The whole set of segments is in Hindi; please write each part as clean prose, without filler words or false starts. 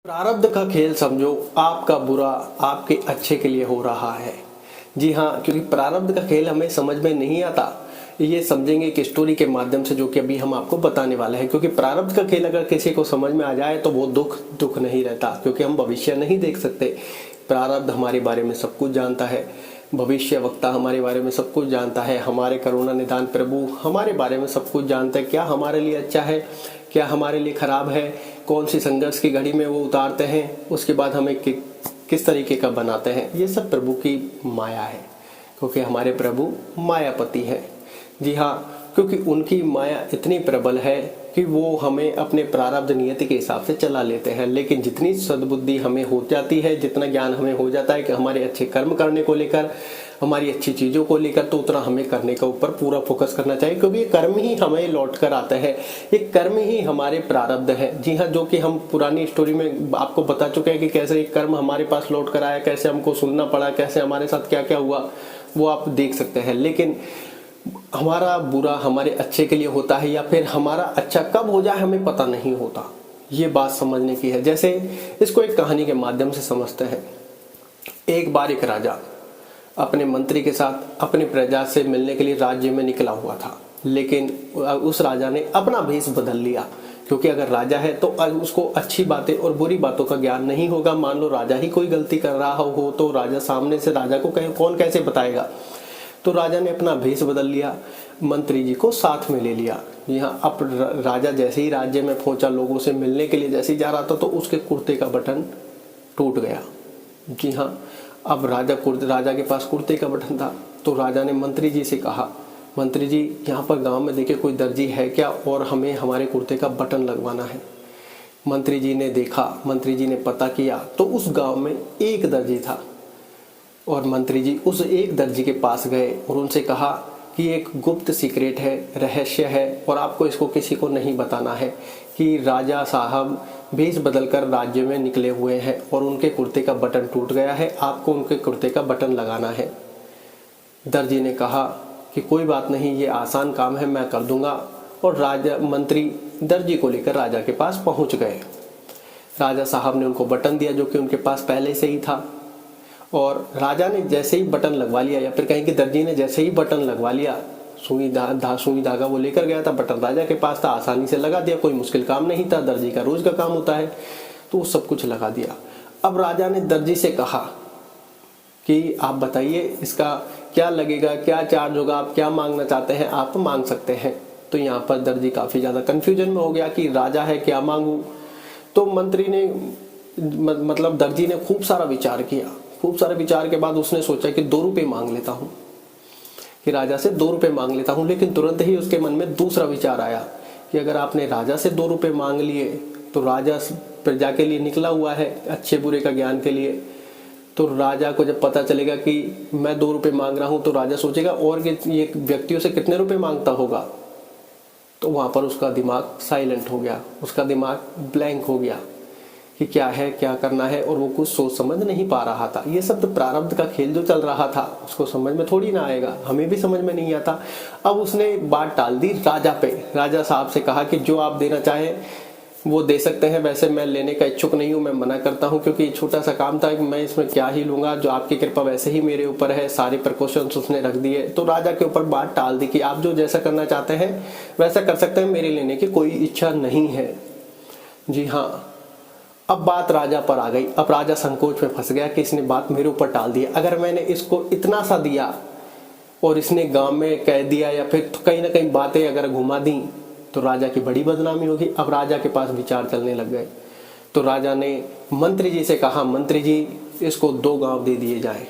प्रारब्ध का खेल समझो, आपका बुरा आपके अच्छे के लिए हो रहा है। जी हाँ, क्योंकि प्रारब्ध का खेल हमें समझ में नहीं आता। ये समझेंगे एक स्टोरी के माध्यम से, जो कि अभी हम आपको बताने वाले हैं। क्योंकि प्रारब्ध का खेल अगर किसी को समझ में आ जाए तो वो दुख नहीं रहता, क्योंकि हम भविष्य नहीं देख सकते। प्रारब्ध हमारे बारे में सब कुछ जानता है, भविष्य वक्ता हमारे बारे में सब कुछ जानता है, हमारे करुणा निदान प्रभु हमारे बारे में सब कुछ जानते हैं। क्या हमारे लिए अच्छा है, क्या हमारे लिए खराब है, कौन सी संघर्ष की घड़ी में वो उतारते हैं, उसके बाद हमें किस तरीके का बनाते हैं। ये सब प्रभु की माया है, क्योंकि हमारे प्रभु मायापति हैं। जी हाँ, क्योंकि उनकी माया इतनी प्रबल है कि वो हमें अपने प्रारब्ध नियति के हिसाब से चला लेते हैं। लेकिन जितनी सद्बुद्धि हमें हो जाती है, जितना ज्ञान हमें हो जाता है कि हमारे अच्छे कर्म करने को लेकर, हमारी अच्छी चीज़ों को लेकर, तो उतना हमें करने के ऊपर पूरा फोकस करना चाहिए। क्योंकि ये कर्म ही हमें लौट कर आते हैं, ये कर्म ही हमारे प्रारब्ध है। जी हाँ, जो कि हम पुरानी स्टोरी में आपको बता चुके हैं कि कैसे एक कर्म हमारे पास लौट कर आया, कैसे हमको सुनना पड़ा, कैसे हमारे साथ क्या क्या हुआ, वो आप देख सकते हैं। लेकिन हमारा बुरा हमारे अच्छे के लिए होता है, या फिर हमारा अच्छा कब हो जाए हमें पता नहीं होता। ये बात समझने की है। जैसे इसको एक कहानी के माध्यम से समझते हैं। एक बार एक राजा अपने मंत्री के साथ अपनी प्रजा से मिलने के लिए राज्य में निकला हुआ था। लेकिन उस राजा ने अपना भेष बदल लिया, क्योंकि अगर राजा है तो उसको अच्छी बातें और बुरी बातों का ज्ञान नहीं होगा। मान लो राजा ही कोई गलती कर रहा हो तो राजा सामने से राजा को कौन कैसे बताएगा। तो राजा ने अपना भेष बदल लिया, मंत्री जी को साथ में ले लिया। यहाँ अब राजा जैसे ही राज्य में पहुंचा, लोगों से मिलने के लिए जैसे ही जा रहा था, तो उसके कुर्ते का बटन टूट गया। जी हाँ, अब राजा के पास कुर्ते का बटन था। तो राजा ने मंत्री जी से कहा, मंत्री जी यहाँ पर गांव में देखिए कोई दर्जी है क्या, और हमें हमारे कुर्ते का बटन लगवाना है। मंत्री जी ने देखा, मंत्री जी ने पता किया, तो उस गांव में एक दर्जी था। और मंत्री जी उस एक दर्जी के पास गए और उनसे कहा कि एक गुप्त सीक्रेट है, रहस्य है, और आपको इसको किसी को नहीं बताना है कि राजा साहब भेष बदलकर राज्य में निकले हुए हैं और उनके कुर्ते का बटन टूट गया है, आपको उनके कुर्ते का बटन लगाना है। दर्जी ने कहा कि कोई बात नहीं, ये आसान काम है, मैं कर दूंगा। और मंत्री दर्जी को लेकर राजा के पास पहुंच गए। राजा साहब ने उनको बटन दिया, जो कि उनके पास पहले से ही था। और राजा ने जैसे ही बटन लगवा लिया, या फिर कहें कि दर्जी ने जैसे ही बटन लगवा लिया, सुई धागा वो लेकर गया था, बटन राजा के पास था, आसानी से लगा दिया, कोई मुश्किल काम नहीं था, दर्जी का रोज का काम होता है, तो वो सब कुछ लगा दिया। अब राजा ने दर्जी से कहा कि आप बताइए इसका क्या लगेगा, क्या चार्ज होगा, आप क्या मांगना चाहते हैं, आप मांग सकते हैं। तो यहाँ पर दर्जी काफी ज्यादा कंफ्यूजन में हो गया कि राजा है, क्या मांगू। तो मंत्री ने मतलब दर्जी ने खूब सारा विचार किया। खूब सारे विचार के बाद उसने सोचा कि 2 रुपये मांग लेता हूँ, कि राजा से 2 रुपये मांग लेता हूँ। लेकिन तुरंत ही उसके मन में दूसरा विचार आया कि अगर आपने राजा से 2 रुपये मांग लिए, तो राजा प्रजा के लिए निकला हुआ है, अच्छे बुरे का ज्ञान के लिए। तो राजा को जब पता चलेगा कि मैं 2 रुपये मांग रहा हूँ, तो राजा सोचेगा और ये व्यक्तियों से कितने रुपये मांगता होगा। तो वहाँ पर उसका दिमाग साइलेंट हो गया, उसका दिमाग ब्लैंक हो गया कि क्या है, क्या करना है, और वो कुछ सोच समझ नहीं पा रहा था। ये सब तो प्रारब्ध का खेल जो चल रहा था, उसको समझ में थोड़ी ना आएगा, हमें भी समझ में नहीं आता। अब उसने बात टाल दी राजा पे। राजा साहब से कहा कि जो आप देना चाहे वो दे सकते हैं, वैसे मैं लेने का इच्छुक नहीं हूँ, मैं मना करता हूँ, क्योंकि छोटा सा काम था कि मैं इसमें क्या ही लूंगा, जो आपकी कृपा वैसे ही मेरे ऊपर है। सारे प्रिकॉशंस उसने रख दिए। तो राजा के ऊपर बात टाल दी कि आप जो जैसा करना चाहते हैं वैसा कर सकते हैं, मेरे लेने की कोई इच्छा नहीं है। जी हाँ, अब बात राजा पर आ गई। अब राजा संकोच में फंस गया कि इसने बात मेरे ऊपर टाल दी। अगर मैंने इसको इतना सा दिया और इसने गांव में कह दिया, या फिर कहीं ना कहीं बातें अगर घुमा दी, तो राजा की बड़ी बदनामी होगी। अब राजा के पास विचार चलने लग गए। तो राजा ने मंत्री जी से कहा, मंत्री जी इसको 2 गांव दे दिए जाए।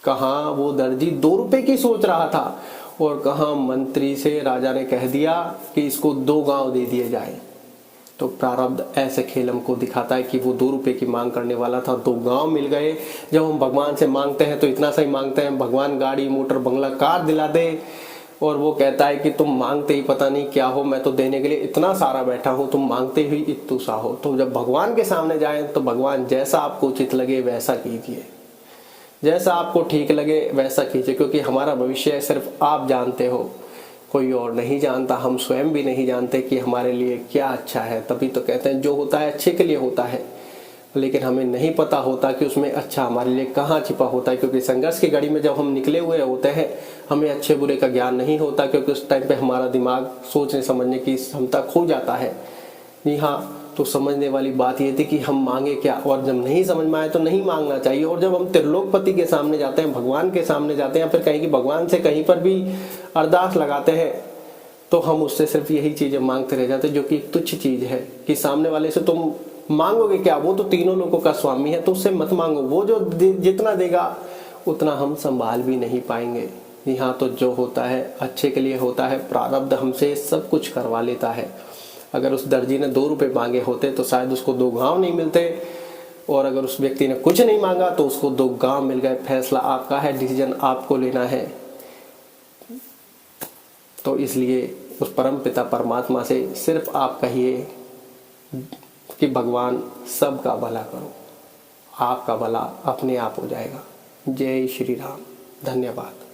कहाँ वो दर्जी 2 रुपए की सोच रहा था, और कहाँ मंत्री से राजा ने कह दिया कि इसको 2 गांव दे दिए जाए। तो प्रारब्ध ऐसे खेल हमको दिखाता है कि वो 2 रुपए की मांग करने वाला था, 2 गांव मिल गए। जब हम भगवान से मांगते हैं तो इतना सा ही मांगते हैं, भगवान गाड़ी मोटर बंगला कार दिला दे, और वो कहता है कि तुम मांगते ही पता नहीं क्या हो, मैं तो देने के लिए इतना सारा बैठा हूँ, तुम मांगते ही इतू सा हो। तो जब भगवान के सामने जाए तो भगवान जैसा आपको उचित लगे वैसा कीजिए, जैसा आपको ठीक लगे वैसा कीजिए, क्योंकि हमारा भविष्य सिर्फ आप जानते हो। कोई और नहीं जानता, हम स्वयं भी नहीं जानते कि हमारे लिए क्या अच्छा है। तभी तो कहते हैं जो होता है अच्छे के लिए होता है, लेकिन हमें नहीं पता होता कि उसमें अच्छा हमारे लिए कहाँ छिपा होता है। क्योंकि संघर्ष की घड़ी में जब हम निकले हुए होते हैं, हमें अच्छे बुरे का ज्ञान नहीं होता, क्योंकि उस टाइम पे हमारा दिमाग सोचने समझने की क्षमता खो जाता है। जी हाँ, तो समझने वाली बात ये थी कि हम मांगे क्या, और जब नहीं समझ में आए तो नहीं मांगना चाहिए। और जब हम त्रिलोकपति के सामने जाते हैं, भगवान के सामने जाते हैं, या फिर कहीं कि भगवान से कहीं पर भी अरदास लगाते हैं, तो हम उससे सिर्फ यही चीजें मांगते रह जाते हैं, जो कि एक तुच्छ चीज है। कि सामने वाले से तुम मांगोगे क्या, वो तो तीनों लोगों का स्वामी है, तो उससे मत मांगो। वो जो जितना देगा उतना हम संभाल भी नहीं पाएंगे। जी हाँ, तो जो होता है अच्छे के लिए होता है। प्रारब्ध हमसे सब कुछ करवा लेता है। अगर उस दर्जी ने 2 रुपए मांगे होते तो शायद उसको 2 गांव नहीं मिलते, और अगर उस व्यक्ति ने कुछ नहीं मांगा तो उसको 2 गांव मिल गए। फैसला आपका है, डिसीजन आपको लेना है। तो इसलिए उस परम पिता परमात्मा से सिर्फ आप कहिए कि भगवान सबका भला करो, आपका भला अपने आप हो जाएगा। जय श्री राम। धन्यवाद।